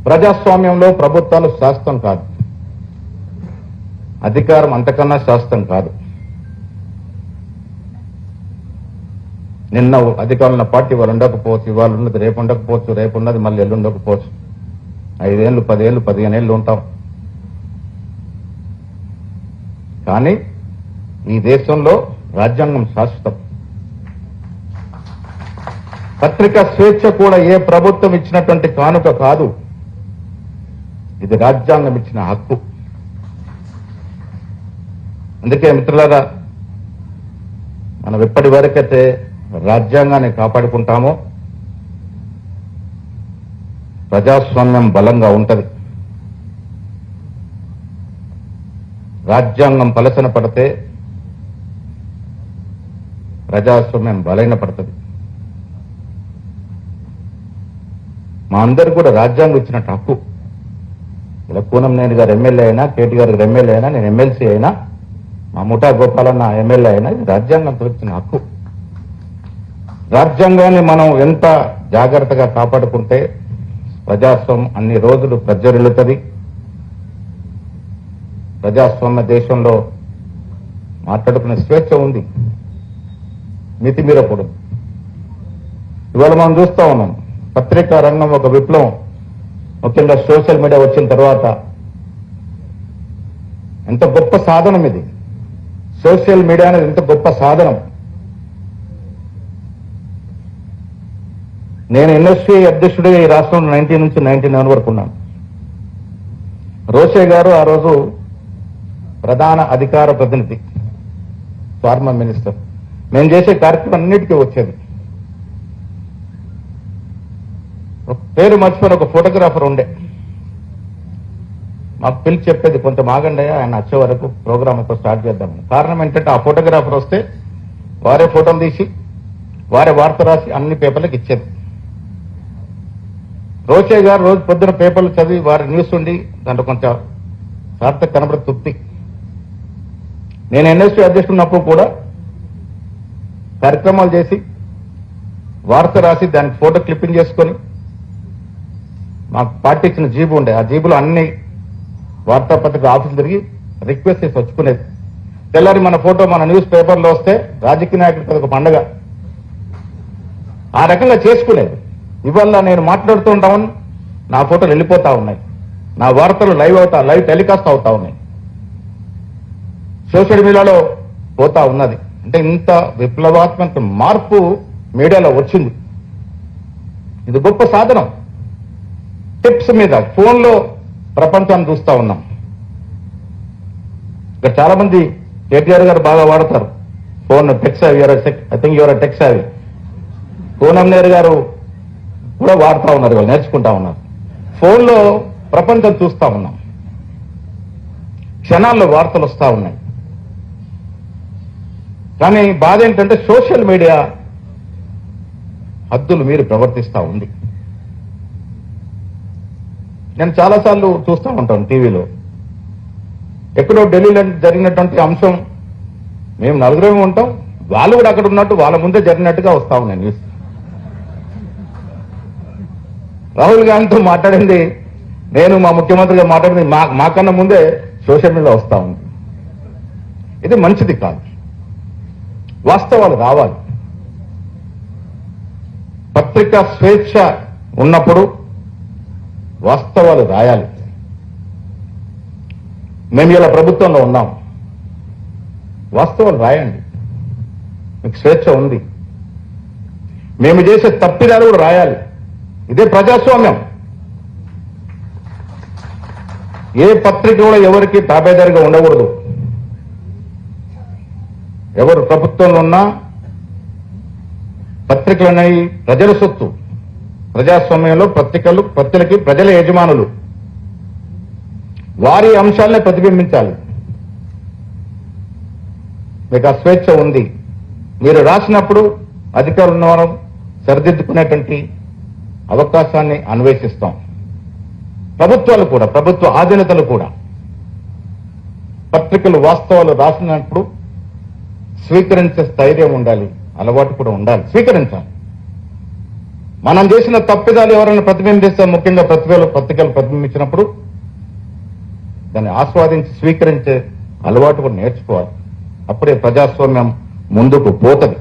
ప్రజాస్వామ్యంలో ప్రభుత్వాలు శాస్త్రం కాదు, అధికారం అంతకన్నా శాస్త్రం కాదు. నిన్న అధికారుల పార్టీ వాళ్ళు ఉండకపోవచ్చు, ఇవాళ ఉన్నది రేపు ఉండకపోవచ్చు, రేపు ఉన్నది మళ్ళీ ఎల్లు ఉండకపోవచ్చు. 5 ఏళ్ళు 10 ఏళ్ళు 15 ఏళ్ళు ఉంటాం. కానీ ఈ దేశంలో రాజ్యాంగం శాశ్వతం. పత్రికా స్వేచ్ఛ కూడా ఏ ప్రభుత్వం ఇచ్చినటువంటి కానుక కాదు, ఇది రాజ్యాంగం ఇచ్చిన హక్కు. అందుకే మిత్రులారా, మనం ఎప్పటి వరకైతే రాజ్యాంగాన్ని కాపాడుకుంటామో ప్రజాస్వామ్యం బలంగా ఉంటది. రాజ్యాంగం పలసన పడితే ప్రజాస్వామ్యం బలైన పడుతుంది. మా అందరు కూడా రాజ్యాంగం ఇచ్చినట్టు హక్కు. ఇలా కూనంనేని గారు ఎమ్మెల్యే అయినా, కేటీఆర్ గారు ఎమ్మెల్యే అయినా, నేను ఎమ్మెల్సీ అయినా, మా ముఠా గోపాలన్న ఎమ్మెల్యే అయినా, ఇది రాజ్యాంగంతో ఇచ్చిన హక్కు. రాజ్యాంగాన్ని మనం ఎంత జాగ్రత్తగా కాపాడుకుంటే ప్రజాస్వామ్యం అన్ని రోజులు ప్రజ్వరిల్లుతుంది. ప్రజాస్వామ్య దేశంలో మాట్లాడుకునే స్వేచ్ఛ ఉంది, మితిమీరకూడదు. ఇవాళ మనం చూస్తా ఉన్నాం, పత్రికా రంగం ఒక విప్లవం, ముఖ్యంగా సోషల్ మీడియా వచ్చిన తర్వాత ఎంత గొప్ప సాధనం ఇది. సోషల్ మీడియా అనేది ఎంత గొప్ప సాధనం. నేను ఎన్ఎస్సీ అధ్యక్షుడిగా ఈ రాష్ట్రంలో 19 నుంచి 99 వరకు ఉన్నాను. రోషే గారు ఆ రోజు ప్రధాన అధికార ప్రతినిధి, ఫార్మర్ మినిస్టర్. మేము చేసే కార్యక్రమం అన్నిటికీ వచ్చేది. పేరు మర్చిపోయిన ఒక ఫోటోగ్రాఫర్ ఉండే, మాకు పిలిచి చెప్పేది, కొంచెం ఆగండి ఆయన వచ్చే వరకు ప్రోగ్రామ్ ఒక స్టార్ట్ చేద్దామని. కారణం ఏంటంటే ఆ ఫోటోగ్రాఫర్ వస్తే వారే ఫోటోలు తీసి వారే వార్త రాసి అన్ని పేపర్లకు ఇచ్చేది. రోచే గారు రోజు పొద్దున పేపర్లు చదివి వారి న్యూస్ ఉండి దాంట్లో కొంచెం సార్థక కనబడి తృప్తి. నేను ఎన్ఎస్పీ అధ్యక్షుడు ఉన్నప్పుడు కూడా కార్యక్రమాలు చేసి వార్త రాసి దానికి ఫోటో క్లిప్పింగ్ చేసుకొని మాకు పార్టీ ఇచ్చిన జీబు ఉండే, ఆ జీబులో అన్ని వార్తాపత్రిక ఆఫీసులు తిరిగి రిక్వెస్ట్ చేసి వచ్చుకునేది. తెల్లారి మన ఫోటో మన న్యూస్ పేపర్లో వస్తే రాజకీయ నాయకుడికి ఒక పండగ, ఆ రకంగా చేసుకునేది. ఇవాళ నేను మాట్లాడుతూ ఉంటామని నా ఫోటోలు వెళ్ళిపోతా ఉన్నాయి, నా వార్తలు లైవ్ టెలికాస్ట్ అవుతా ఉన్నాయి, సోషల్ మీడియాలో పోతా ఉన్నది. అంటే ఇంత విప్లవాత్మక మార్పు మీడియాలో వచ్చింది. ఇది గొప్ప సాధనం. టిప్స్ మీద ఫోన్లో ప్రపంచాన్ని చూస్తా ఉన్నాం. ఇక్కడ చాలా మంది కేటీఆర్ గారు బాగా వాడతారు ఫోన్, టెక్స్ అవి, ఐ థింక్ యువర్ టెక్స్ అవి. కూనంనేరు గారు కూడా వాడుతూ ఉన్నారు, వాళ్ళు నేర్చుకుంటా ఉన్నారు. ఫోన్లో ప్రపంచం చూస్తా ఉన్నాం, క్షణాల్లో వార్తలు వస్తా ఉన్నాయి. కానీ బాధ ఏంటంటే సోషల్ మీడియా హద్దులు మీరు ప్రవర్తిస్తూ ఉంది. నేను చాలాసార్లు చూస్తూ ఉంటాను టీవీలో, ఎక్కడో ఢిల్లీలో జరిగినటువంటి అంశం మేము నలుగురేమో ఉంటాం, వాళ్ళు కూడా అక్కడ ఉన్నట్టు వాళ్ళ ముందే జరిగినట్టుగా వస్తా ఉన్నాయి న్యూస్. రాహుల్ గాంధీతో మాట్లాడింది నేను, మా ముఖ్యమంత్రిగా మాట్లాడింది మాకన్నా ముందే సోషల్ మీడియాలో వస్తా ఉంది. ఇది మంచిది కాదు. వాస్తవాలు రావాలి. పత్రికా స్వేచ్ఛ ఉన్నప్పుడు వాస్తవాలు రాయాలి. మేము ఇలా ప్రభుత్వంలో ఉన్నాం, వాస్తవాలు రాయండి, మీకు స్వేచ్ఛ ఉంది. మేము చేసే తప్పిదాలు కూడా రాయాలి. ఇదే ప్రజాస్వామ్యం. ఏ పత్రిక కూడా ఎవరికి తాబేదారిగా ఉండకూడదు. ఎవరు ప్రభుత్వంలో ఉన్నా పత్రికలు అనేవి ప్రజల సొత్తు. ప్రజాస్వామ్యంలో పత్రికలకి ప్రజల యజమానులు, వారి అంశాలనే ప్రతిబింబించాలి. మీకు ఆ స్వేచ్ఛ ఉంది. మీరు రాసినప్పుడు అధికారులు ఉన్నవారు సరిదిద్దుకునేటువంటి అవకాశాన్ని అన్వేషిస్తాం. ప్రభుత్వాలు కూడా, ప్రభుత్వ ఆధీనతలు కూడా పత్రికలు వాస్తవాలు రాసినప్పుడు స్వీకరించే స్థైర్యం ఉండాలి, అలవాటు కూడా ఉండాలి. స్వీకరించాలి. మనం చేసిన తప్పిదాలు ఎవరైనా ప్రతిబింబిస్తే, ముఖ్యంగా పత్రికలు ప్రతిబింబించినప్పుడు దాన్ని ఆస్వాదించి స్వీకరించే అలవాటు కూడా నేర్చుకోవాలి. అప్పుడే ప్రజాస్వామ్యం ముందుకు పోతుంది.